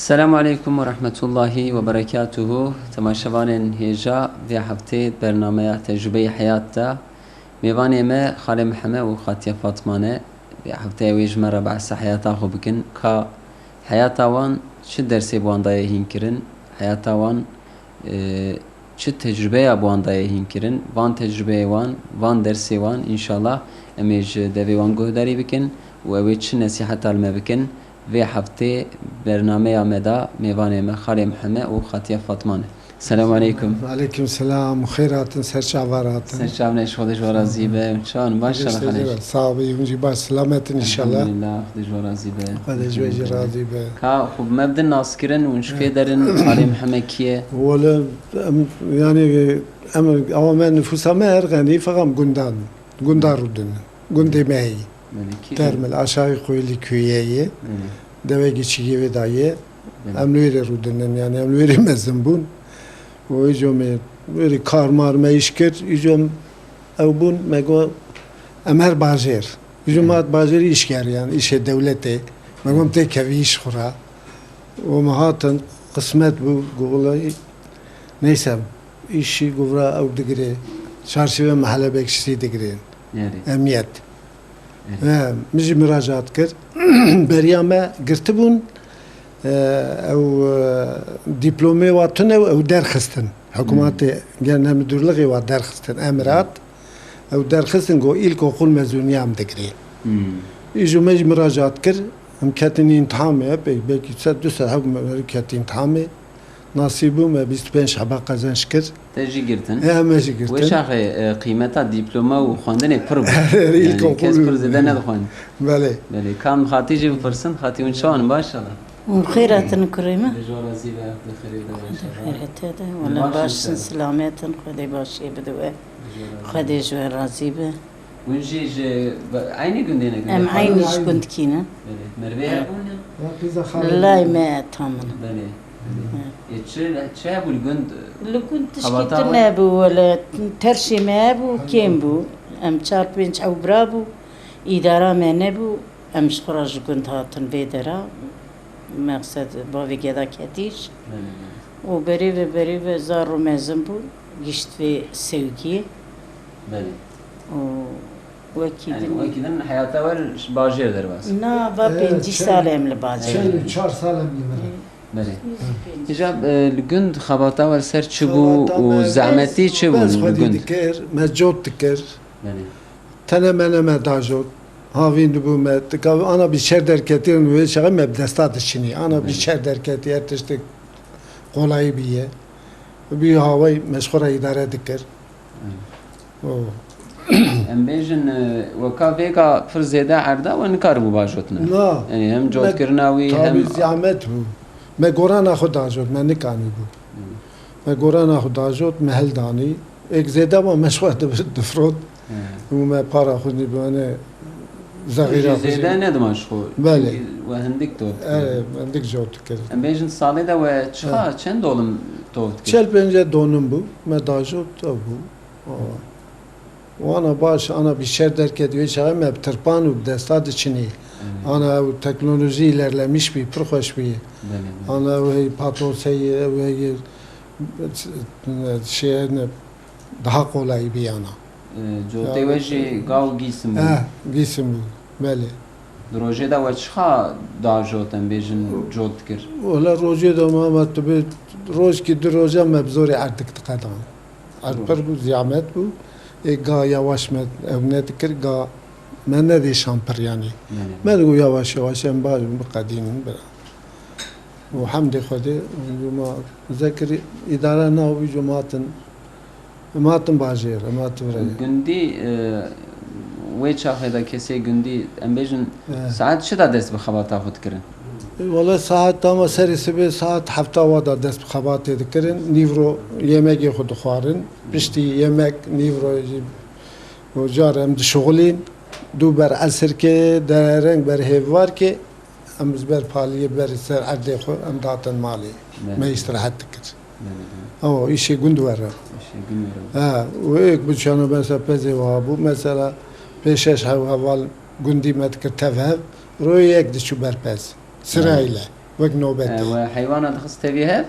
Selamun Aleyküm ve Rahmetullahi ve Berekatuhu. Temaşavanên hêja vê heftê bernameya tecrübe-i hayatta mêvanê me Xalê Mihemed û Xatiye Fatma ne. Vê hefteyê wê ji me re behsa hayata xwe bikin ka hayata wan çi dersê bi wan daye hînkirin, hayata wan çi tecrübeya bi wan daye hînkirin, van tecrübeyê wan, van dersê wan înşallah em ê ji devê wan guhdarî bikin û ew ê çi nesîheta li me bikin. Vê heftê bernameya me da mêvanê me Xalê Mihemed û Xatiye Fatma ne. Selamun Aleyküm. Aleyküm selam, xeyratın, serçavaratın. Serçavne şode ji we razî be. Çan maşallah Xalê. Sağ ol, yunci baş selametin inşallah. Elhamdülillah, xwe ji we razî be. Xwedê ji we jî razî be. Ka xub me bidin naskirin û ji kê derin Xalê Mihemed kî ye? Valla yani ama ben nüfusa me ergenî fakat Gundar rudun. Gundê me heye. Termel aşağı koyuli köyeye. Deve geçiği ve dayı. Emlüyere rudunen yani emlüyere mezun bun. O icom böyle karmar meişker icom evbun mego emer bajer. Icom bajeri işker yani işe devlete. Megom tek evi iş khura. O mahatın kısmet bu golayı neyse işi guvra ev digre çarşıve mahalle bekşisi digre. Emniyet. Müzi müracaat kır. Beriyame girtibun ev diplome ve tüne ev derxistin. Hükümeti genel müdürlüğü ve derxistin emirat. Ev derxistin go ilk okul mezuniyam digri. İjo müzi müracaat kır. Mketini intihamı belki set düsel hükümeti intihamı. Nasibum 25 haba kazanç kır. Tecrü girtin. Meci girtin. Ve şahı kıymeta diploma û xwendinê pir bû. İlk okul. Kes pir zêde nedixwend. Bele. Belê. Kam xatî jî bipirsin, xatî hûn çawan maşallah. خيراتن كريمة Ji we razî be, xwedê xêrê de maşallah. خيرات هذا ولا باشن سلاماتن خدي باشي بدوه خدي جوا راضي به Hûn jî ji aynı gündê ne ام عينيش كنت كينا Merve ya. لا ما تامن Belê. Çi hebû li gund? لو كنت خبطها شكيت نابو ولا ترشي مابو كيم بو ام چار بنش او برابو إدارة ما نبو ام شخراج كنت هاتن بيدرا مقصد باوي جدا كاتيش وبري زارو مازن بو جشت في سوقي Belê. وكيد Wekîdin hayata wer bajêr derbas. نا با بنجي سالم لبازي 4 salam yemere. Belê. Hicab li gund xebata wer ser çi bû û zehmetî çi bû li gund? Dikir, mecot dikir. Belê. Tene meneme dajot. Havin bu met. Ana bir şer derketin ve şağı mebdestat çini. Ana bir şer derketi ertiştik. Kolay bir ye. Bir havayı meşgura idare dikir. O. Em bêjin weka vêga pir zêde erda û nikar bû bajotine. Na. Yani hem cotkirina wî hem Tabi zahmet bu. Me gorana xud dajot. Me nikani bu. Me gorana xud dajot mehel dani. Ek zede ama meşgura difrod. و ما para خودی بانه زغیره zêde ne dimaş xwe. Belê. We hindik tot. من دیگ جوت کرد. Em bêjin salê de we çiqa çend olim tot kir? چل پنجه دونم بو ما داجوت تا بو. و آنا باش آنا بیشتر درکت وی چقدر مبترپان و دستاد چینی. آنا و تکنولوژی ilerlemiş bir proxoş bir. آنا و patronseyi ve şeyin daha kolay bir yana. Cotê we jî gaw gîsim bû. Giysim bu. Beli. Di rojê de we çiqa dajot em bêjin cot dikir? Ola rojê de ma tabi roj ki du roja mebzorê erdik diqedan. Alper bu zahmet bu. Ga yavaş me evne dikir ga me ne de şampır yani. Me de yavaş yavaş em bari bu qadimin bira. O hamdi xwedê ma zekri idare navi cumaatin Ematın bajêr, ematın vere. Gundî wê çaxê de kesê gundî em bêjin saet çi da dest bi xebata xwe dikirin? Valla saat ama serî sibê saat hefta wa da dest bi xebatê dikirin. Nîvro yemekê xwe dixwarin. Piştî yemek nîvro jî car em dişuxulîn. Du ber esirkê dereng ber hêvvarkê em ji ber paliyê ber ser erdê xwe em datin malê. Me îstirahet dikir. Ama işê gund were. و یک بچانو مثلا پزی و ابو مثلا پیشش هوا گندی مت کرد روی یک دشو برپز سرایله وەک نۆبەت وحيوانات خص تبيها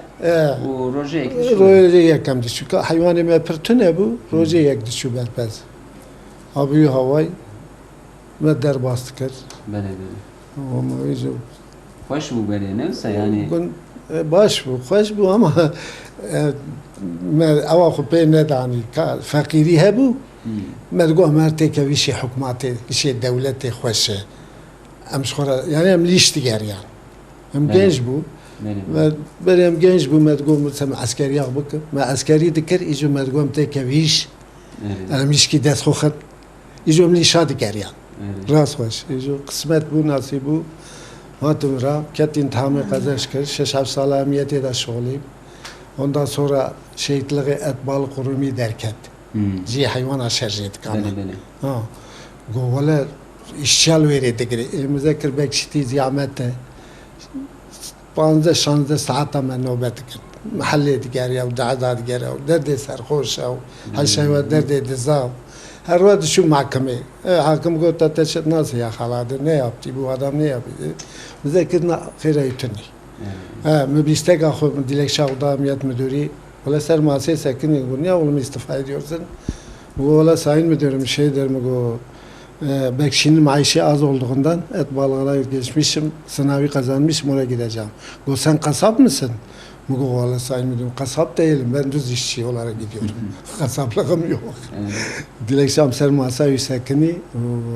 وروجيك ڕۆژێ یەکەم دچووکە حیوانی مە پرتونە بوو ڕۆژێ یەک دچوو بەرپەز ئابووی هەوای مە دەرباست کرد خوش بوو بەرێ نەوسە ینی باش بوو خۆش بوو ئەمە ئەوە خو پێ نەدانی فەقیری هەبوو مەرگۆ مەرتێکە ویشی حکوماتێ ویشی دەولەتێ خۆشە ئەمش خۆرە یانی ئەم لیشتی گەریان ئەم گەنج بوو بەرێم گەنج بوو مەرگۆ مچەم ئەسکەریاق بکەم مە ئەسکەری دکرد ئیجو مەرگۆم تێکە ویش ئەم میشکی دەست خۆخت ئیجۆم لیشا دگەریان ڕاست خۆش ئیجو قسمەت بوو ناسی بوو هاتمرا کەتین تامی قەزەش کرد 6 ساڵە ئەمیە تێدا شغڵیم ondan sonra şehitliği et balık kurumi derken ji hayvana şerjet kanı. Ha. Govale işçal verdi gri. Elimize kirbek şiti ziyamette. 15-16 saat ama nöbet kır. Mahalle diğer ya dağda diğer ya derde serhoş ya her şey var derde dizav. Her vakit şu mahkeme. Hakim gotta teşet nasıl ya haladı ne yaptı bu adam ne yaptı? Bize kirna khire yutuni. Mübistek ahı dilekşah udamiyet müdürü. Ola ser masaya sakın yılgın ya oğlum istifa ediyorsun. Bu ola sayın müdürüm şey der mi go bekşinin maaşı az olduğundan et balığına geçmişim sınavı kazanmışım oraya gideceğim. Go sen kasap mısın? Bu go ola sayın müdürüm kasap değilim ben düz işçi olarak gidiyorum. Kasaplığım yok. Dilekşah ser masaya sakını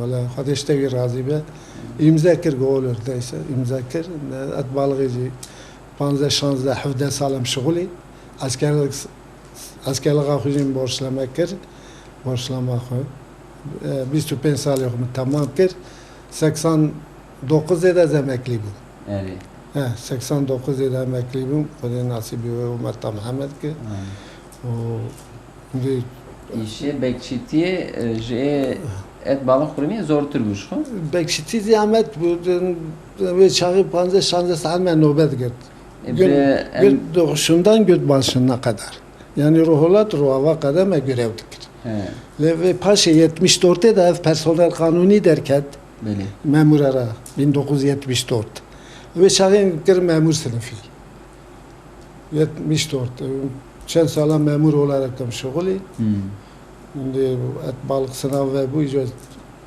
ola kardeşte bir razı be. İmza kır go olur deyse imza kır et balığıcı 15-17 salım şuguli askerlik akıcım borçlama kır borçlama koy 25 salı yokum tamam kır 89 yılda emekli bu. Evet. 89 yılda emekli bu. Kudü nasibi ve Umar Muhammed ki. İşe bekçitiye et balık kurmayı zor turmuş. Bekçiti ziyafet bu ve çağı 15-16 saat ben nöbet girdi. Gün doğuşundan gün başına kadar. Yani ruhulat ruhava kadar ben görev dikir. Ve paşa 74'te de personel kanuni derken memurlara 1974. Ve çağın kır memur sınıfı. 74. Çen sala memur olarak şuguli. Şimdi et balık sınav ve bu iyice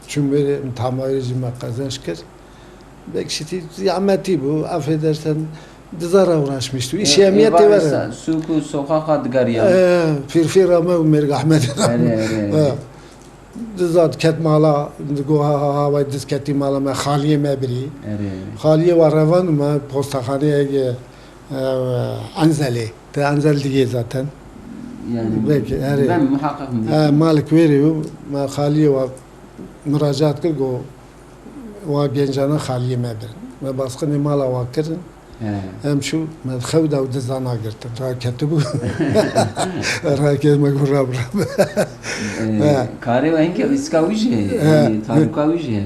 çünkü tamayıcı makazanç kır. Bekşiti ziyameti bu affedersen dizara uğraşmıştı. İşe emniyeti var. Suku sokaka dıgaryan. Firfirama Ömer Ahmet. Dizat ketmala havay diz ketimala me khaliye mebri. Khaliye var revan me postahaneye Anzali. Te Anzali diye zaten. Yani ben muhakkak malik veriyor. Ma khaliye var müracaat kır go ve gencana khaliye mebri. Ve baskı mala vakırın. Hem şu medxevda ve dizana girdim. Raketi bu. Raket megur rab. Kare ve henke iskavici. Tarukavici.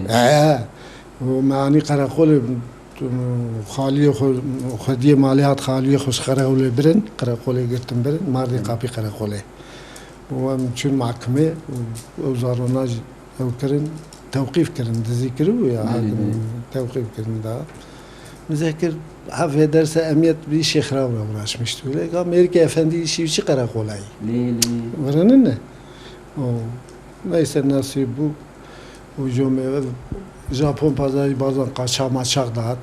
و معنی قراقول خالی خودی مالیات خالی خوش قراقول برن قراقول گرتم برن مردی قاپی قراقوله و چون محکمه وزاروناج او کرن توقیف کرن دزی کرو یا توقیف کرن دا مذکر حفظ درس امنیت bir şeyh ravra uğraşmıştı öyle. Amerika efendi işi içi karakolay. Varanın ne? Neyse nasip bu. Hücum Japon pazarı bazen kaçak maçak dağıt.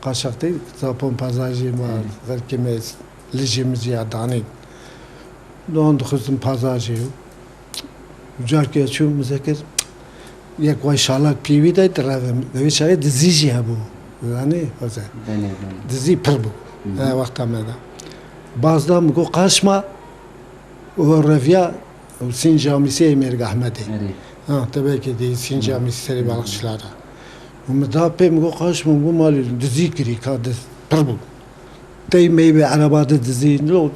Kaçak değil, Japon pazarı var. Verkimiz, lijimiz ya dani. 19'un pazarı yok. Ucar geçiyor müzekir. Yek vay şalak pivi de drevim. Ve şayet dizici bu. Yani o zaman. Dizi pır bu. Vaktamda. Bazıdan bu kaçma o revya Sin Camisi Emir Ahmedi. Tabii ki değil Sin Camisi seri balıkçılara. Bu müdafim bu kaçma bu mali dizi kiri kadı pır bu. Tey meyve arabada dizi lo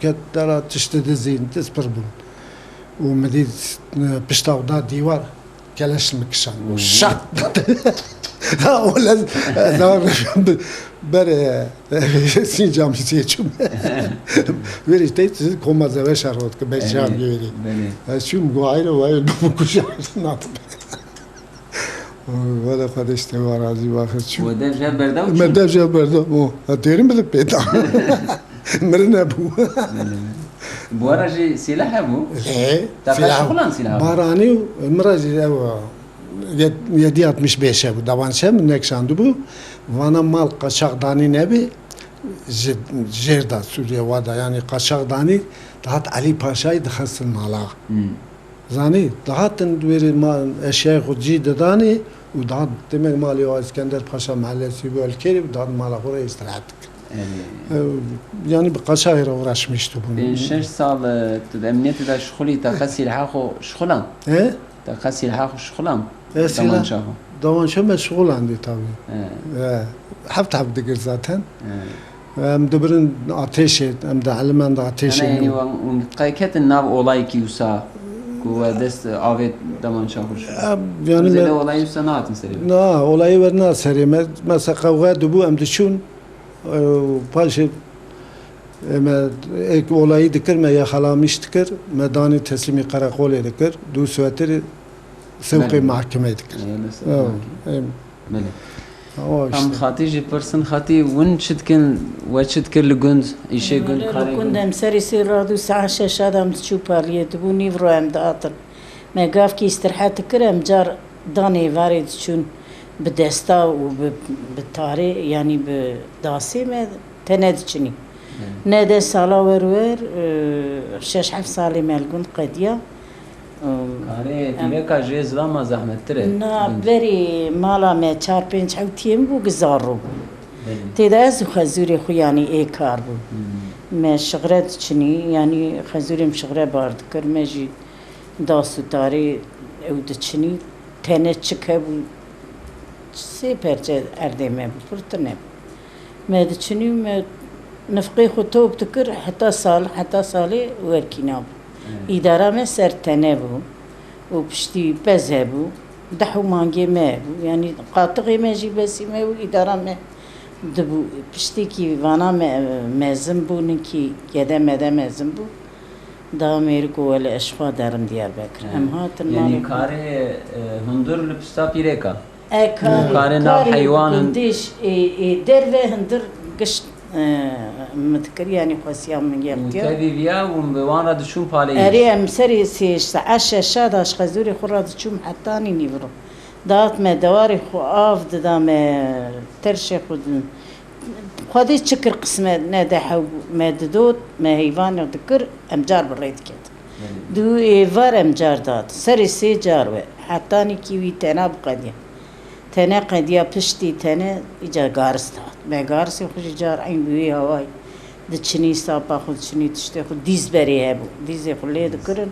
ketara tişte dizi diz pır bu. O medid piştavda divar keleş mekşan. Şak. ولا دار بره سین جامعه چون ولی تیت کم از وش شرط که بچه هم بیاری. شوم گویی رو وای دو کشی نات. ولا قد استوى راضي واخر شو ودف جاب بردو مدى جبردو مو هتيرم بالبيت مرنا ابو بوارجي سلاح ابو ايه تاخذ شغلان سلاح باراني مرازي او يديات مش بيشه دوان شم نكشاندو بو وانا مال قشاقداني نبي جردا سوريا وادا يعني قشاقداني دهات علي باشاي دخلت المالا زاني دهات ندوير ما اشياء خدجي داني ودهات دمك مالي اسكندر باشا محل سيبو الكيري ودهات مالا غوري استراحتك يعني بقشاير ورشمشتو بين 6 سال امنيت دا شغلي تخسي الحاخو شغلان ايه تخسي الحاخو شغلان ايه طبعا شافو دوان شو مشغول عندي طبعا حبت دقر ذاتن مدبرن ateş et hem de alman da ateş yani qayket nav olay ki usa ku dest avet daman şahur yani ne olay usa naatın seri na olayı verna seri mesela kavga dubu hem de şun paşa ek olayı dikir me yakalamış dikir medani teslimi karakol dikir du süveteri sevki mahkeme dikir ام خاطي جي برسن خاطي ون شتكن وشتكن لجند ايشي جند خاري كنا مسري سير رادو ساعة شاشة دام تشو باليه تبو نيفرو ام داتن ما قاف كي استرحات كرم جار داني وارد شون بدستا وبالتاري يعني بداسي ما تندشني نادى سالا ورور شاش حف سالي مالجند قديا آره دیگه که جز لام زحمت تره نه بری مالا ما 4-5 حوتیم بو گزارو تداز خزوری خو یعنی ای کار بو ما شغرت چنی یعنی خزوریم شغره بارد کر مجی داسو تاری او دچنی تنه چکه بو سه پرچه اردمه بو پرتنه ما دچنی ما نفقی خو توب تکر حتی سالی ورکینا بو إدارة ما سرتنا بو وبشتي بذهبو دحو مانجي ما بو يعني قاطعي ما جي بسي ما بو إدارة ما دبو بشتي كي وانا ما زنبو نكي كذا ما زنبو دا ميركو ولا أشخا دارم ديار بكر أم هاتن يعني كاري هندر لبستا بيريكا كاري ناب حيوان هنديش دروه هندر قشت متذكر يعني خاصيام من يبكي تبي بيا ومبوانا دشون بالي أري مسري سيش عشرة شاداش خزوري خراد تشوم حتاني نيفرو دات ما دواري خو آف دام ترشي خود خدي تشكر قسمة نادا حو ما دودت ما هيفان ذكر أمجار بريد كده دو إيفار أمجار دات سري سي جاروي حتاني كيوي تنا بقديا تنا قديا بشتي تنا إجا غارس دات ما غارسي خوش جار عين بوي هواي دچني سابا خود چني تشتي خود ديز بري هبو ديز خليه ذكرن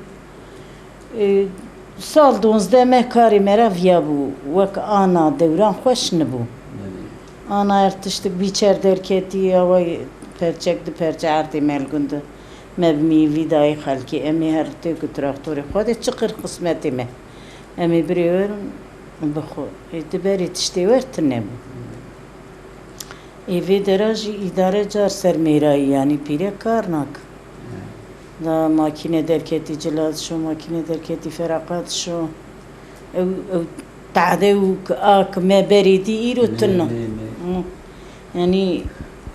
سال 12 مكاري مرا فيا بو وك انا دوران خوش نبو انا ارتشتك بيچر دركتي هواي پرچك د پرچارتي ملگند مبمي ويداي خلكي امي هرتي كتراكتوري خود چقر قسمتي ما امي بريور بخو دبري تشتي ورتنم ایوی دراجی اداره جار سرمیرایی یعنی پیره کار نک دا ماکینه درکتی جلاد شو ماکینه درکتی فراقات شو او تعده و آک ما بریدی ایرو تنو یعنی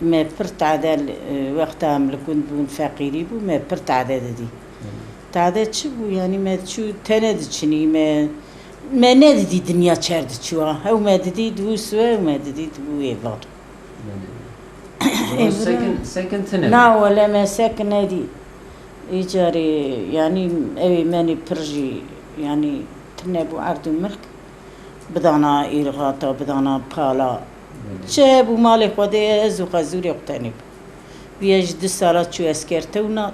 ما پر تعده وقت هم لکن بون فقیری بو ما پر تعده دادی تعده چی بو یعنی ما چو تند چنی ما ندیدی دنیا چرد چوا او ما دیدی دوسوه او ما دیدی بو ایوار سكن تنم لا ولا ما ساكن هادي إيجاري يعني أبي ماني برجي يعني تنبو عرض الملك بدانا إيرغاطا بدانا بالا شابو مالي خودي أزو خزوري اقتنب بيجد السالات شو أسكرتونات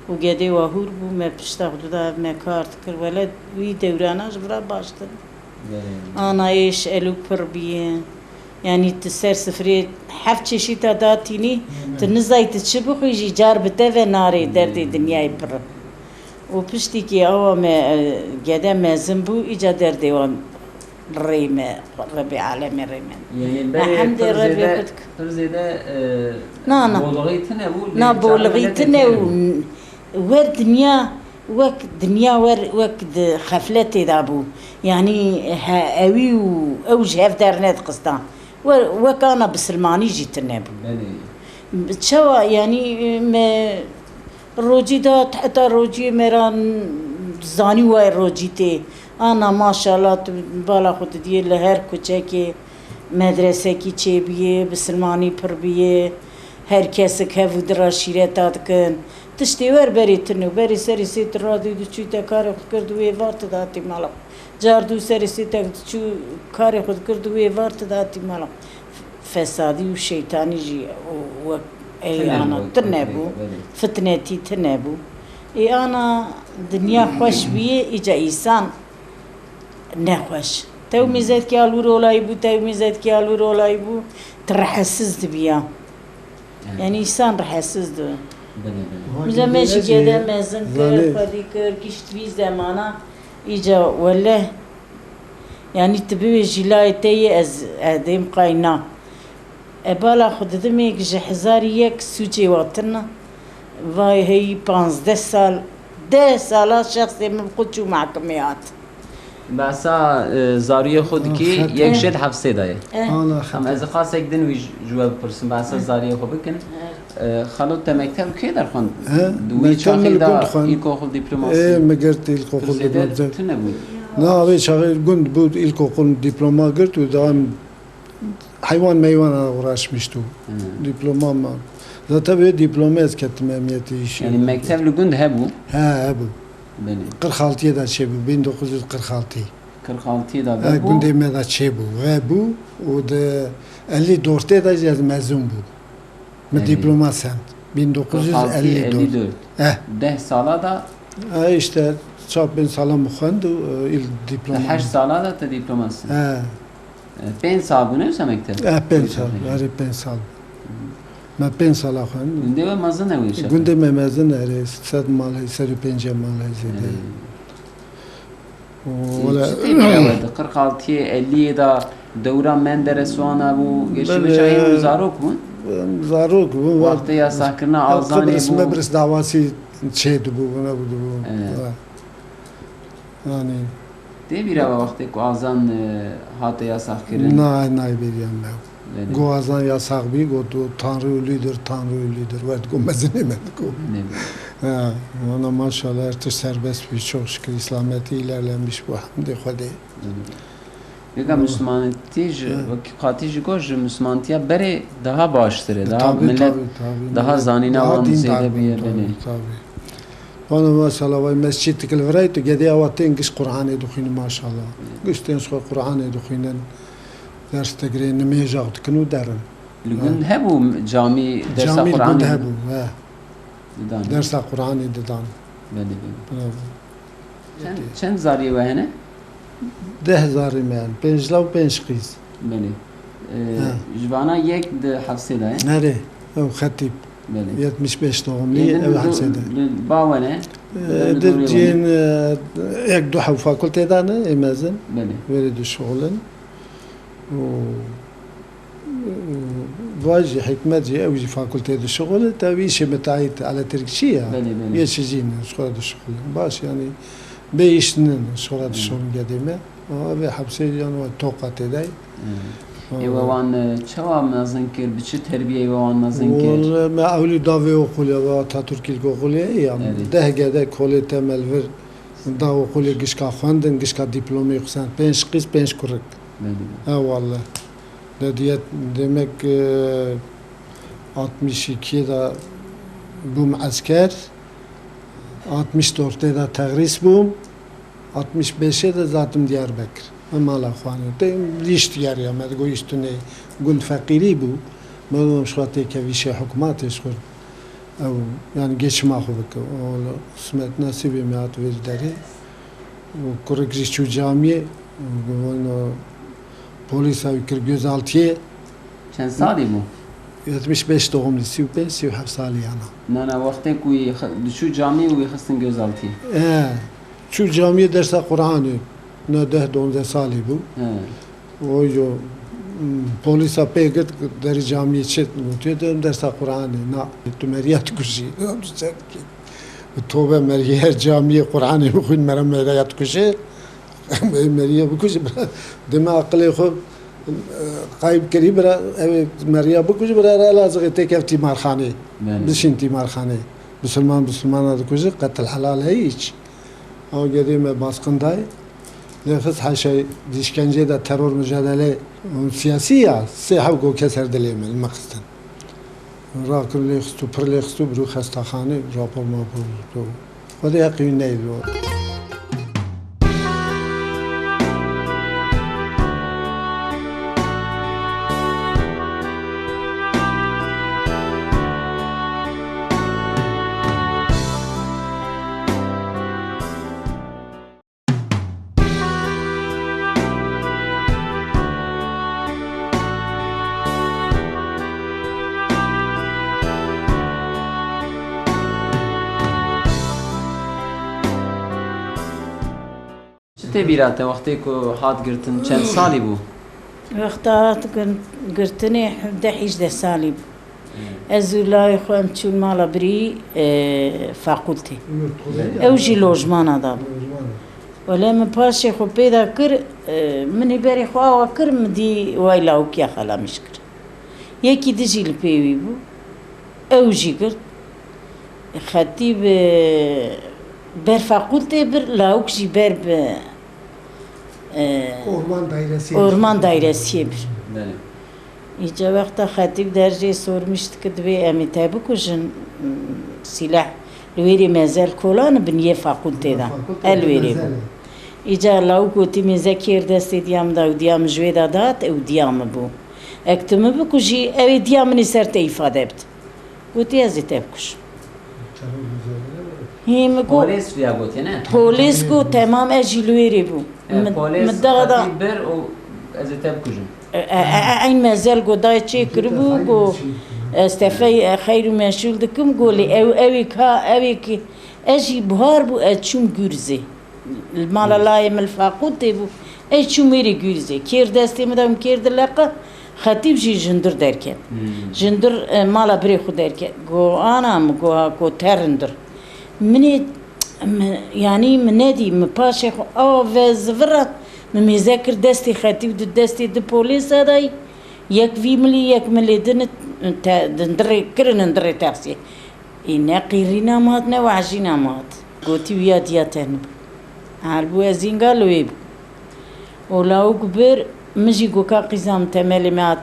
وقادي وهور بو ما بشتغلو دا ما كارت كر ولد وي دوراناش برا باشتر أنا إيش ألو بربيين يعني تسير سفري حفت شي تداتيني تنزاي تشبخ يجي جار بتاع ناري دردي دنياي بر وبشتي كي او ما قدام ما زنبو اجا دردي وام ريمه ربي عالم ريمه يعني الحمد لله فرزيده نا بولغيتنا ور دنيا وەک دنیا وەک خەفلەتێ دابوو یعنی ئەوی و ئەوژ هەفدار نەدقستان وەکانە بسلمانیژی تر نەبوو چاوە یعنی ڕۆجی دا حتا ڕۆجی مێران زانی وای ڕۆجی تێ ئانا ماشەڵڵا بالا خۆت دیێ لە هەر کوچەکێ مەدرسێکی چێ بیێ بسلمانی پڕ بیێ هەر کەسێک هەبوو درا شیرەتا دکن تشتێ وەربەریتن و بەری سەری سێت ڕادوی دوچوویتە کارێ خود کرد و وێوارتە داتی ماڵە جاردوو سەری سێتە دوچوو کارێ خود کرد و وێوارتە داتی ماڵە فەسادی و شەیتانیژی وەک ئەیانە تر نەبوو فتنێتی تر نەبوو ئێیانە دنیا خۆش بیێ ئیجا ئیسان نەخۆش تەو میزەتکی ئالوو ڕۆڵایی بوو تەو میزەتکی ئالوو ڕۆڵایی بوو تڕەحەسز دبیە یعنی ئیسان ڕەحەسز دبە مزەمێشی گێدە مەزن کرد خودی کرد گشتوی زەمانە ئیجا وەلە یعنی تبێژی لای تەیە ئەز ئەدەیم قاینا ئەبالا خوددمێک ji 1001 سوچێ واتنە vay hey 15 سال 10 سالا شخصێ من خود چوو محکمێ هات باسا زاریە خودکی یەک شێت حەفسێ دایە ئەم ئەز خاسێک دن وی جووە بپرسم باسا زاریە خۆ بکن خەڵوت تە مەکتەب کێ دەرخۆن دوی چاقیدا ئیلکۆخۆڵ دیپلۆماسی مەگەرت ئیلکۆخۆڵ تر نەبووی ناوێ شاغل گوند بود ئیلکۆخۆڵ دیپلۆما گرت و داوام حیوان مەیوانە ڕاشمیشت و دیپلۆمامان زەتە بێ دیپلۆمێت کەتم ئەمیەتیشی یعنی مەکتەب لە گوند هەبوو هەبوو قرخالتیەدا چێ بوو بین دۆخوزت قرخالتی قرخالتیدا گوندێ مێدا چێ بوو هەبوو و ئەلی دۆرتێدا ژێت مەزوم بوو مە دیپلۆما سەند بین دۆخوزت ئەلی دۆر 10 ساڵادا ئیشتە چاپ بین ساڵە مخوەند و دیپلۆما 8 ساڵادا تە دیپلۆماسی 5 ساڵ بوو نەوسە مەکتەب 5 ساڵ یاری 5 ساڵ ما 5 ساڵا خوێن گوندێوە مەزنەوەی گوندێ مەمەزن ئەرێ 100 ماڵی 105 ماڵی زێدە قرخالتیە ئەلیێدا دەورە مەندەرەسوانە بوو گەشتمەشایی زارۆک بوون زارۆک بوو وەختە یاساکردنا ئازانی بوو برس داواسی چێت بوو نەبوو بوو دێبیرەوە وەختێک ئازان هاتە یاساکردن نایبێریان مەو گوازان yasak bir godu Tanrı ölüdür, Tanrı ölüdür. Ve gomezine medik o. Ona maşallah artık serbest bir çok şükür İslamiyet'i ilerlemiş bu hamdi Khode. Peki Müslümaniyeti katî goj Müslümaniyetiye beri daha baştır, daha millet daha zanine olan ziyade bir yerleri. Ona maşallah ve mescid tikil veraytu gedi avatin giş Kur'an'ı dukhini maşallah. Gişten şu Kur'an'ı dukhinen ders tegrin nemeyecek tkunu derin. Lügun hebu cami dersa Kur'an'ı. Cami hebu. Dersa Kur'an'ı dedan. Çend zariye ve hene? 10 zari men. 5 lav 5 qiz. Beli. Jvana yek de hafseda he? Nere? O khatib. Beli. 75 doğumlu ev hafseda. Bavane? Diyin ek duha fakülteden emezin. Beli. Veridu şoğlen. واجي حكمتي أوجي فاكولتي الشغل تبيش متعيت على تركشية يشجين شغل الشغل باش يعني بيشنن شغل الشغل قديمة وأبي حبسي يعني وتوقع تداي وان شوا مازن كير بتش تربية وان مازن كير ما أولي دافي وقولي وتاتوركي القولي يعني ده جدا كولي تمل فر دا وقولي قشكا خواندن قشكا دبلومي خسان بينش قيس بينش كورك والله diyet demek 62'de bum asker 64'de de terhis bum 65'de de zaten Diyarbakır ama la khani te lish diyar ya med goyistune gund fakiri bu malum şwate keviş hükümet eşkur او yani geçme xubuk o smet nasibi meat veldari o korrekci şu camiye onu Polis avukır gözaltıya. Çen sali bu? 75 doğumlu, 35 sali yana. Nana vakti kuy şu cami ve xastin gözaltıya. Şu camiye derse Kur'an'ı ne 10-12 sali bu. O yo polis apegit der camiye çet notuyor derse Kur'an'ı na tümeriyat kuşi. التوبة مريه جامية قرآن بخون مرم مريات كشة مريه بكش دماغ قلي خو قايب قريب برا مريه بكش برا لازم تكفتي مارخاني بشنتي مارخاني بسلمان هذا كشة قتل حلال هيج أو قديم باسقن داي نفس حشي ديشكنجة دا ترور مجادلة سياسية سيحو قو كسر دليم المقصد راكر اللي خستو بر اللي خستو برو خستا خانه راپور ما برو وده يقين نيلو تبيراته وقتی که هات گرتن چند سالی بو؟ وقتا قرتني 11 سالي ازولاي خوام تشول مالا بري فاقولتي اوجي لوجمان داب ولا من باشي خو بيدا كر مني بري خوا كر مدي وايلاو كيا خلا مشكر يكي دجي البيوي بو اوجي قرت خطيب بر فاقولتي بر لاوكجي بر Orman dairesi bir. İyice vakta Hatip derece sormuştu ki dve emite bu kuşun silah lüveri mezel kolanı biniye fakülteden elveri bu. İyice lavukoti mezekir desti diyam da udiyam jveda dat udiyam bu. Ektimi bu kuşi ev diyamını serte ifade etti. Guti azite bu kuş. Polis via gote ne? Polis go tamam ejilveri bu. Polis Hatip ber o azite bu kuşun. این مزل گودای چه کربو گو استفای خیر و مشغول دکم گولی اوی که اجی بهار بو اچوم گرزه المال لای ملفاقود بو اچوم میری گرزه کیر دستی مدام کیر دلقه خطیب جی جندر درکن جندر مالا بری خود درکن گو آنام گو ترندر منی یعنی منادی مپاشه خو او و زفره مذاكر دستي خاتيب دستي د بوليس هذاي يك في ملي يك ملي دندري كرن ندري تاكسي إنا قيرينا ماتنا وعجينا مات قوتي ويا دياتن عربو يزين قالوا يب ولو كبر مجي قوكا قزام تمالي مات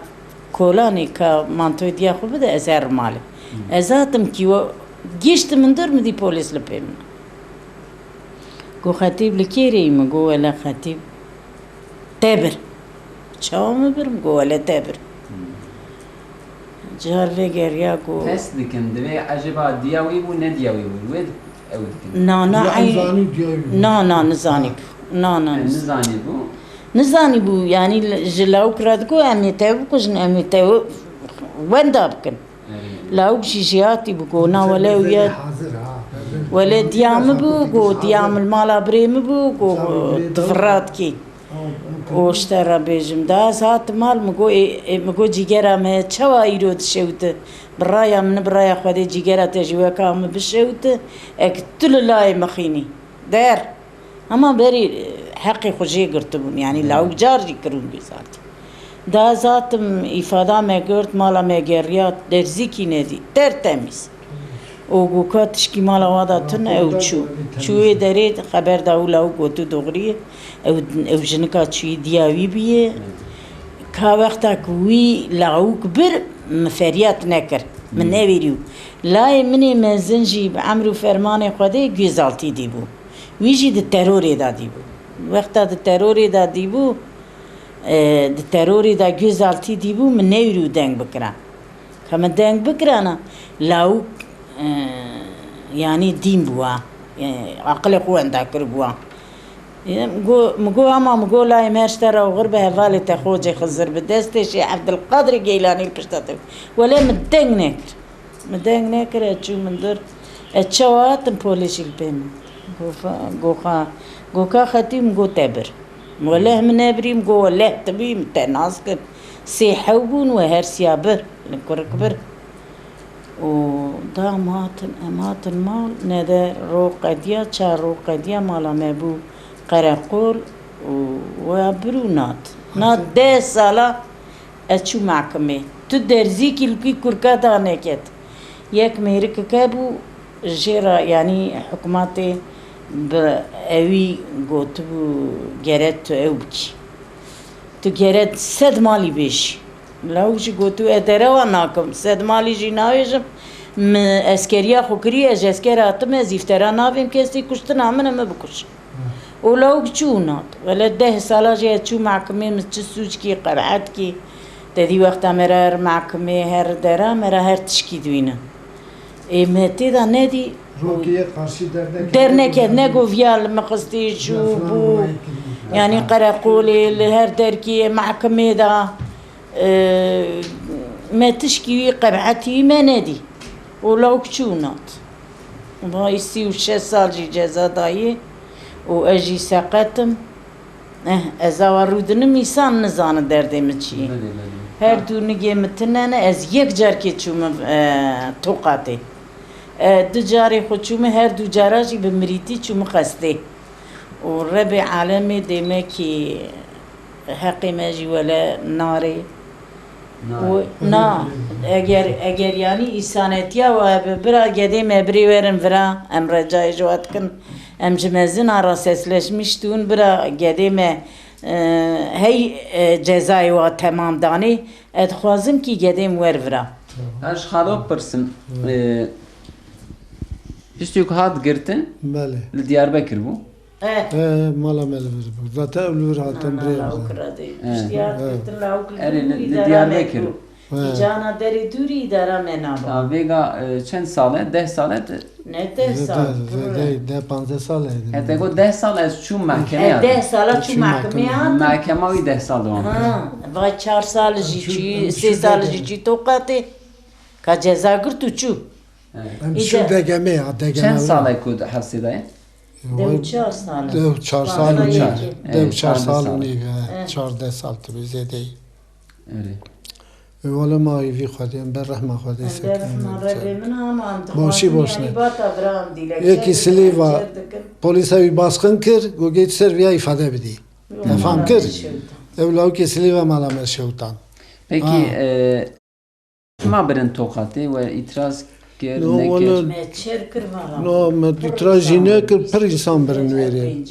كولاني كا مانتوي دياخو بدا أزار مالي أزاتم كيو جيشت من در مدي بوليس لبيم قو خاتيب لكيري مقو ولا خاتيب تابر شاوم برم ولا تابر جار فيجر ياكو بس لكن دبي عجبا دياوي بو ندياوي بو الواد او نزاني بو يعني جلاو كرادكو امي تابو كجن امي تابو وين دابكن لاو جيجياتي بو نا ولا ويا ولا ديام بو ديام المالا بريم بو تفرات كي واشترى بيجم دا ساعت مال مگو جيگرا ما چوا ايرود شوت برايا من برايا خدي جيگرا تجوا كام بشوت اكتل لاي مخيني دار اما بري حقي خوجي قرتبون يعني لو جاري كرون بيزات دا ذات ifade ما قرت مالا ما گريات درزيكي ندي ترتميز او گوکاتش کی مالا وادا تن او چوی درید خبر داولا او گوتو دغری او جنکا چوی دیاوی بیه که وقتا کوی لاوک بر مفریات نکر من نویریو لای منی مزنجی بعمرو فرمان خواده گوزالتی دی بو ویجی د تروری دا دی بو وقتا د تروری دا دی بو د تروری دا گوزالتی دی بو من نویریو دنگ بکران که من دنگ بکرانا لاوک يعني دين بوا عقل قوة ذاكر بوا مقو أما مقو لا يمشترى وغربة هفالي تخوجي خزر بدستي شي عبد القادر جيلاني البشتاتي ولا مدنگ نكر اتشو من در اتشوات بوليش البين قوكا خطي مقو تبر ولا من ابري مقو ولا تبي تناسك سي حوبون وهر سيابر لكور كبر ودام هاتن مال نده رو قديا چار رو قديا مالا مبو قرقول وبرو نات 10 سالا اچو محکمه تو درزی کلکی کرکا دانه کت یک میرک که بو جرا یعنی حکومت اوی گوتو گرد تو او بچی تو گرد 100 مالی بیش لوش گوتو اداره و ناکم 100 مالی جی ناویجم اسکریا خوکری از اسکر آتم از افترا ناویم کسی کشتن همه بکش ولو بچونات ولی 10 سالا جه چو محکمه مچه سوچ کی قرعت کی تدی وقتا مرا هر محکمه هر دره مرا هر تشکی دوینه مهتی دا ندی روکیه قارشی در نکد نگو ویال مقصدی شو بو یعنی قرقولی هر درکی محکمه دا ما تشکی قرعتی ما ندی ولو بچونات با 36 سال جی جزا دایی و اجی سقطم ازا رودنم ایسان نزانه دردم چی هر دو نگه متنانه از یک جار که چوم توقاته دو جاری خود چوم هر دو جاراجی به مریتی چوم خسته و رب عالمی دیمه که حقی مجی ولا ناری نه اگر یعنی ایسانتیا و برا گدی مبری ورن ورا امر جای جوات کن ام جمازن را سسلشمیشتون برا گدی م هی جزای و تمام دانی ادخوازم کی گدیم ور ورا اش خراب پرسم استیک هات گرتن بله لدیاربکر بو مالا ملور بود zaten ölür hatem buraya لدیاربکر جانا دری دوری دارم منابا ویگا چند ساله 10 ساله نه 10 سال ده 15 سال edin. حتی گو 10 سال از چون محکمه 10 سال چون محکمه محکمه وی 10 سال دوام و 4 سال جی 3 سال جی توقاته که جزا گرتو چو Şu degeme ya degeme. چند ساله کود حبسی دای؟ دو 4 سال Dev 4 sal Dev ni. çar. Dev Evet, 4 4 sal sal. ni. 14 sal bize değil. öyle Valla ma evi xwadiyem ber rahma xwadiye باشی باشنه. یکی سلیوا پلیس هایی باسخن کر گو گیت سر ویا ifade بدی. Nefam kir. Evlav ki sلیوا mala merşevtan. peki ma birin tokatı ve itiraz ker No, ne valla- ker No, me trajine kir per insan birin veri.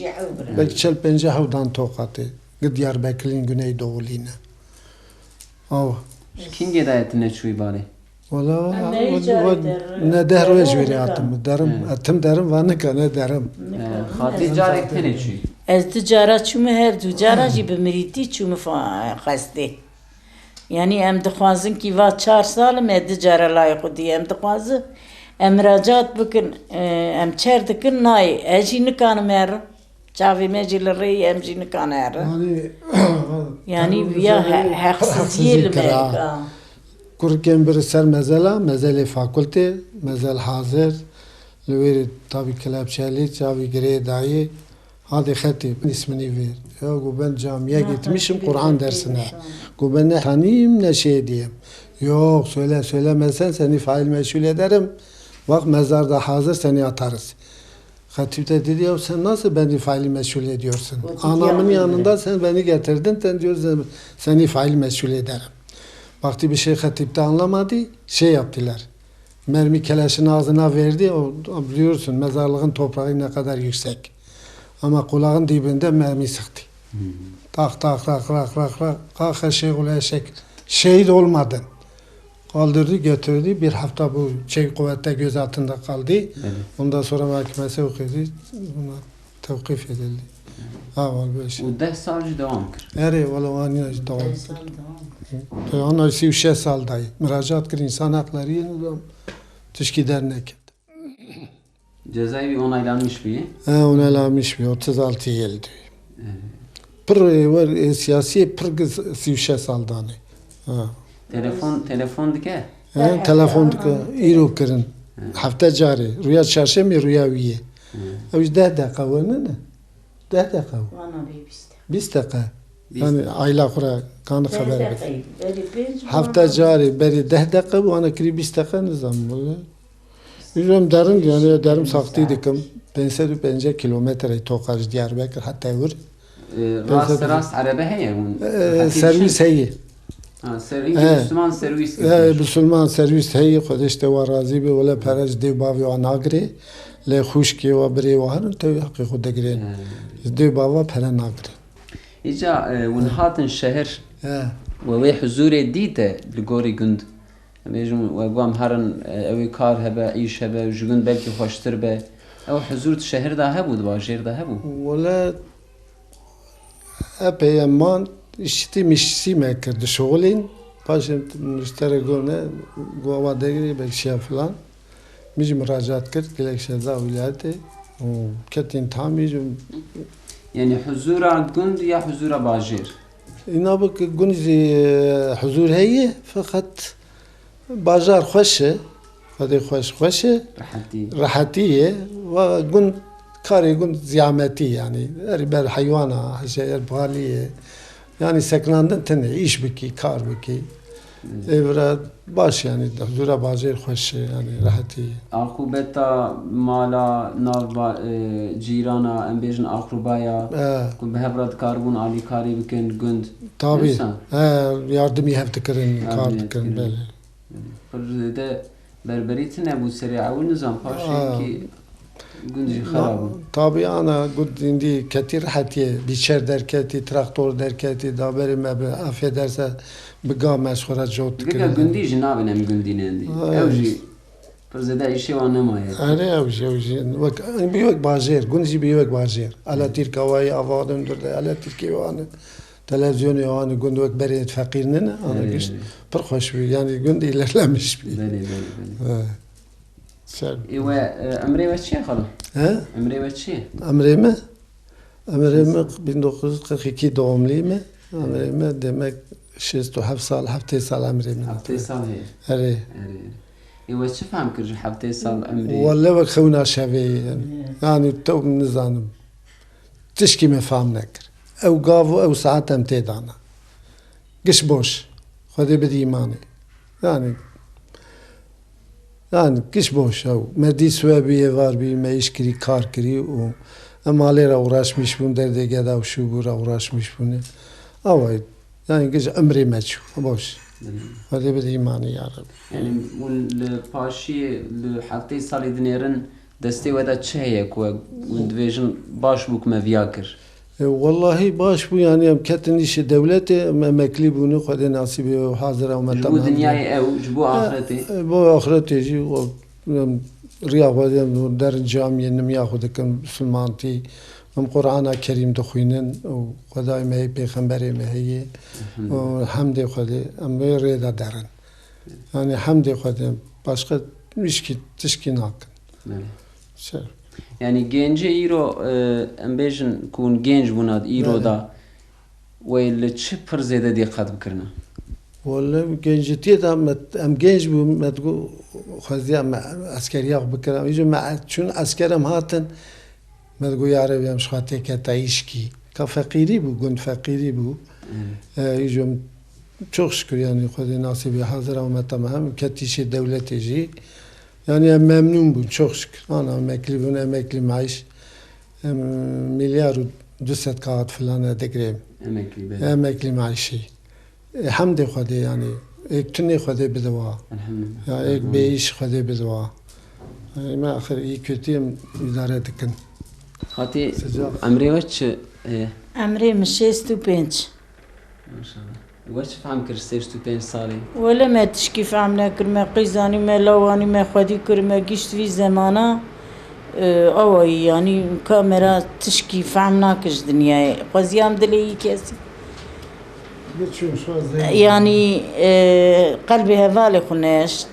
Belki çel pence havdan tokatı. Diyarbakır'ın güneydoğuline. Av. kim gedayetine çuy bari Valla ne icari der? ne der ve jüri atım derim atım derim ve ne kana derim. خاطی جارek tene çuy از تجارة چوم هر تجارة جی بمریتی چوم خسته یعنی ام دخوازن کی وا 4 سال ام تجارة لایق دی ام دخوازن ام مراجعات بکن ام چر دکن نای اجی نکان مر چاوی مجی لری ام جی نکان ار yani ya haksızlığı Haksızlık Kurken bir ser mezela, mezeli fakülte, mezel hazır. Lüveri tabi kelepçeli, çavi gireye dahi. Hadi hatip ismini ver. Ya ben camiye gitmişim Kur'an dersine. Ben ne tanıyım ne şey diyeyim. Yok söylemezsen seni fail meşgul ederim. Bak mezarda hazır seni atarız. Hatip de dedi ya sen nasıl beni fail meşgul ediyorsun? Anamın yanında sen beni getirdin sen diyorsun seni fail meşgul ederim. Baktı bir şey hatipte anlamadı şey yaptılar. Mermi keleşini ağzına verdi. O biliyorsun mezarlığın toprağı ne kadar yüksek. Ama kulağın dibinde mermi sıktı. Tak tak tak tak tak tak. Kalk şey ulaşık. Şehit olmadın. Kaldırdı götürdü. Bir hafta bu kuvvette gözaltında kaldı. Evet. Ondan sonra mahkemesi okudu. Buna tevkif edildi. Ha var böyle şey. و 10 سال devam kır Evet valla o anı devam. Onlar 36 sal dayı. Müracaat kır insan hakları yeniden. Tüşki dernek. cezayı onaylanmış bir Onaylanmış bir 36 yıldı. Pır var siyasi pır 36 sal dani. telefon dike Telefon iro kırın. Hafta cari. Rüya çarşamba rüya viye. Ama 10 dakika var ne? 10 dakika. 20 dakika. Yani ayla kura kan haber ver. Hafta cari beri 10 dakika bu ana kiri 20 dakika nizam valla. Yüzüm derin yani derim sakti dikim. 550 kilometre tokaj Diyarbakır hatta vur. Rast araba heye Servis heyi. Müslüman servis. Müslüman servis heyi خودش تو راضی به ولا پرج دی باوی و ناگری ل خوش کی و بری و هر تو حقی خود دگرین دی باوا پر ناگری İca ونهاتن şehir ve huzure dite ligori gund. Mecnun ve guam haran evi kar hebe, iş hebe, jugund belki hoştur be. Ev huzur şehir da hebu, bajir da hebu. ولا epey aman işti mişsi mekirdi şoğlin. Paşam müşteri gönne guava degri belki falan. Mici müracaat kır dilekçe za vilayeti. Ketin tamicum. Yani huzura gund ya huzura bajir. İnabık günzi huzur heyi fakat bajar خوشه خدای خوشه راحتیه و گون کاری گون زیامتی یعنی بر حیوانا حشره بالیه yani seknandın tane iş biki kar biki evra baş yani huzura bazı hoş yani rahatı akubeta mala nav cirana embejin akrubaya ku behevrat karbon ali kari bikin gund tabi yardımı haftıkırın kar bikin böyle de berberitin bu seri'u nizam paşa ki gündüz خراب tabi ana gündüz kati rahatiye biçer derketi traktör derketi da beri mebe affederse bıga meşhura jot kırın gündüz nabinem gündünendi evji fazla işi var ne maya hani evji bak büyük bazır gündüz büyük bazır ala Türkiye avadım durda ala Türkiye yani televizyonu yani gündüz beri fakirinin ana giş per hoş yani gündüz ilerlemiş bir ايوا امري واتشي خلا امري واتشي امريمه 1942 doğumluyum امريمه demek 67 سال 7 سال امريمه 7 سال هي اري ايوا شو فهم كرج 7 سال امري والله وخونا شوي يعني تو نزانم تشكي ما فهم نكر او قافو او ساعات امتدانا قش بوش خدي بدي ايماني yani kiş boş ya. Meddi süvebiye var bir meiş kiri kar kiri o. Amalera uğraşmış bunu derde geda şu bura uğraşmış bunu. Ama yani kiş ömrü meçhu boş. Hadi bir imani ya Rabbi. Yani bu paşi hatta salidnerin desteği veda çeye ku dvejin baş buk meviyakir. Vallahi baş bu yani ketin işi devleti emekli bunu kadar nasibi hazır ama tamam. Bu dünyayı ev, bu ahireti. Bu ahireti o riyavadem der camiye nemiya xudakan Müslümanti hem Kur'an-ı Kerim dokuinen o kadar mehi peygamberi mehi o hamdi xuda emre reda derin. Yani hamdi xuda başka mişki tişkinak. Evet. Yani gence iro embejin kun genç bunad iro da ve le çipır zede dikkat bikirna. Vallahi genciyet am genç bu metgu xaziyam askeriya bikram ijo ma çun askerim hatin metgu yarabiyam şxate ke taişki ka fakiri bu gun fakiri bu ijo çok şükür yani Xuda nasibi hazır ama tamam ketişi devletici yani memnun bu çok şükür. Ana emekli maaş milyar 200 kağıt falan degrem. Emekli maaşı. Hamd Xuda yani ektüne Xuda bedava. Ya ek beyiş Xuda bedava. Ma ahir iyi kötüyüm idare dikin. Hati emri veç emri مشيستو بنش maşallah. وش فهم كر 65 سالي ولا ما تشكي فهمنا كرما قيزاني ما لواني ما خدي كرما قشت في زمانا اوي يعني كاميرا تشكي فهمنا كش دنيا قزيام دلي كاسي يعني قلبي هذالي خناش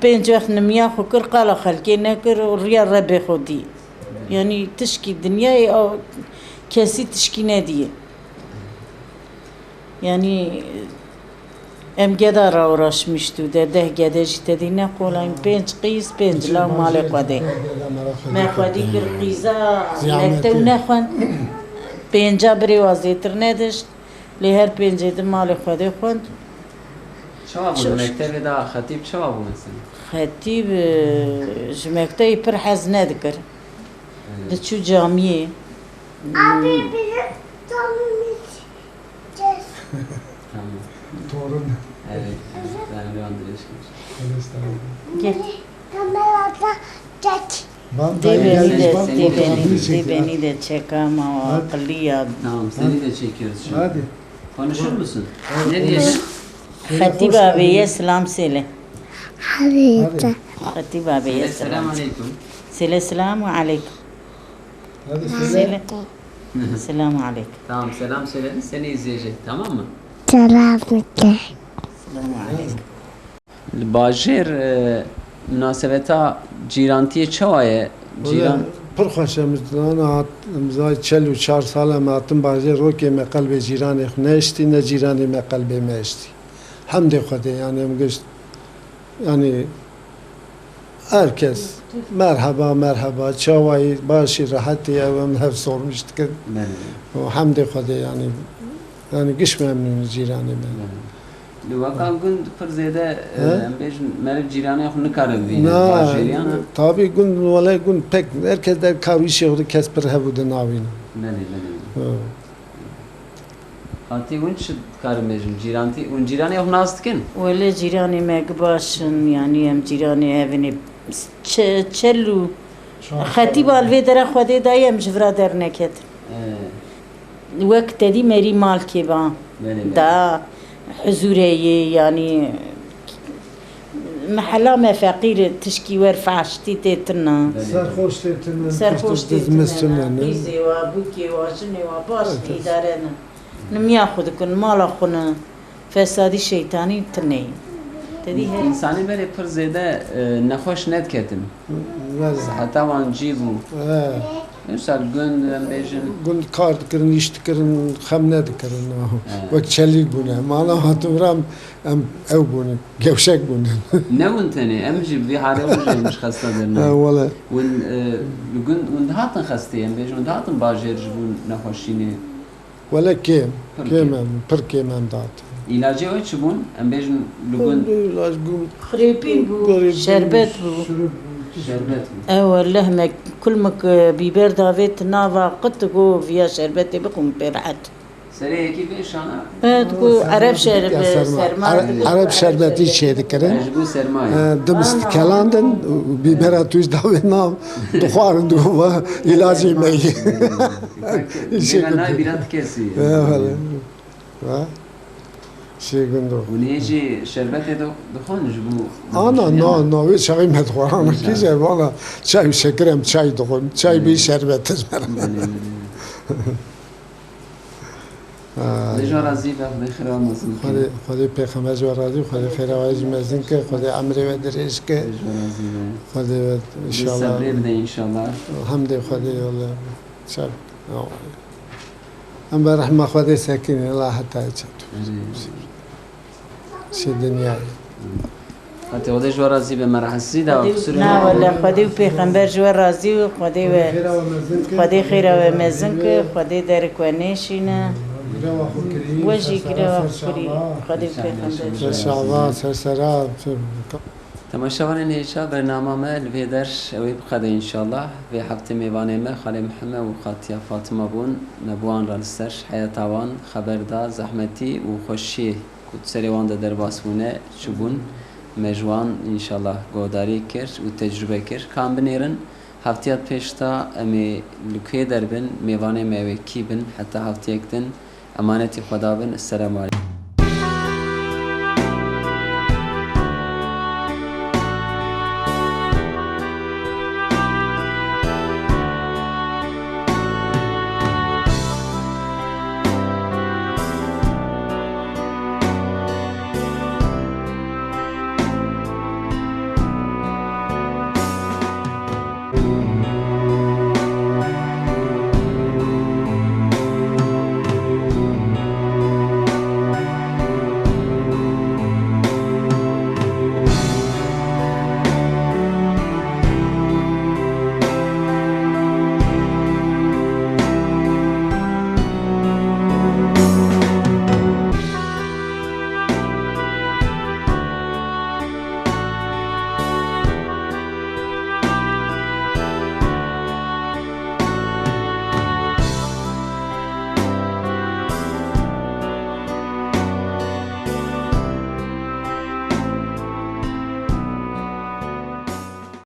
بين جوخ نميا خو كر قال خلكي نكر وريا ربي خدي يعني تشكي دنيا او كاسي تشكي ناديه yani emgedara uğraşmıştı de gedejte dine kolayım penç qis penç la male qade me qadi kir qiza mekte nexwan پێنجا برێوا زێتر نەدەشت لێ هەر پێنجێتر ماڵی خودێ خوند چوا بوو مەکتەبێ دا خەتیب چوا بوو مثلا خەتیب ji mektebê pir hez nedikir diçû camiyê Abi bizim sonumuz kes. Tamam. Torun. Evet. Ben Andreas. gel Kamerada çek. de beni de çek ama o akıllıya Tamam seni de çekiyoruz şimdi. Hadi. Konuşur musun? Ne diyeceksin? Hatip abiye selam söyle. Hadi. Hatip abiye selam. Selamun aleyküm. Söyle selamu aleyküm. Hadi Söyle. Selamu aleyküm. Tamam selam söyledin seni izleyecek tamam mı? Selamünaleyküm. Selamu aleyküm. Bajir münasebeta cirantiye çavaye ciran پر خوشم hat امضای 44 سال ماتم باجه رو که me قلب جیران نشتی نه جیرانی me قلب مشتی حمد خدا yani گشت yani herkes merhaba çavayı başı rahat ya ve hep sormuştuk o hamd خدا yani güç memnun jirani ben Luvaka gün pır zede embejin merib cirane yok ne karı bir na bajiriyana tabi gün valla gün pek herkes der kaviş yoktu kesper hebudu navin ne Ati gün çıt karı mejin ciranti un cirane yok nastıkin Öyle cirani mekbaşın yani em cirani evini çellu Hatip alve dere xwedê dayê em ji vira derneket. Wek tedî merî malkê ba da huzureyê yanî mehela me feqîr tişkî wer feştî tê tirna. serhoş tetinden Serhoş tê tirna. Pîzê wa bûkê wa jinê wa baş îdare ne. Nimiya xwe dikin mala xwe ne fesadî şeytanî tirneyî. Tedî her İnsani böyle pır zede nehoş netketin hatta wan cibu Mesela gün embejin gün kar dikirin iş dikirin xam ne dikirin vek çelik bune mala haturam em ev bune gevşek bune ne unteni emji bir hale ujeymiş hasta derine valla gün und hatın hasta embejin und hatın bajir bu nehoşini valla kem pır kem em dat ilacı o çubun embejin gün ilaç gün xrêpîn bû şerbet bû. şerbet mi? Ew lehmek kulmek biber davet nava qıt go viya şerbetê biqum pê rahat. Sereyeki bir şana Evet go Arap serma. Arap şerbeti şey dikirin mecbu sermaye. dımst kelandın bibera tüz davet nav duvarın duva ilacı meyi Ben nay birat kesi. valla şey gündü ونيجي شربت دخانش بو Ana ve çay medvarana kize valla çay şekerem çay dokun çay bir şerbetiz Deja razı ve khira olmasın. خدای پیغمبر جو راضی خدای خیر آواز مزین که خدای امر و درش که خدای ان شاء الله Sabır de inşallah. حمد خدای الله شب ام رحمه خدای سکین الله حتی چت شی دنیا Hatta o da şu razı be merhasi da kusuru. Na valla xwedê û pêxember ji we razî û xwedê xêra we mezin ki xwedê derek we nêşîne we jî gireva xurî xwedê û pêxember شعبان سرسرا تماشاوان نیچا برنامه الویدر اوی بخدا انشالله و هفته میوانه ما خاله محمد و خاطیا فاطمه بون نبوان رالستر حیاتوان خبردا زحمتی و خوشی کد سریوان در باسونه چوبون مجوان انشالله گوداری کر و تجربه کر کام بنیرن هفتیات پیشتا امی لکه دربن میوانه ما و کی بن حتی هفتیکتن امانتی خدا بن السلام علیکم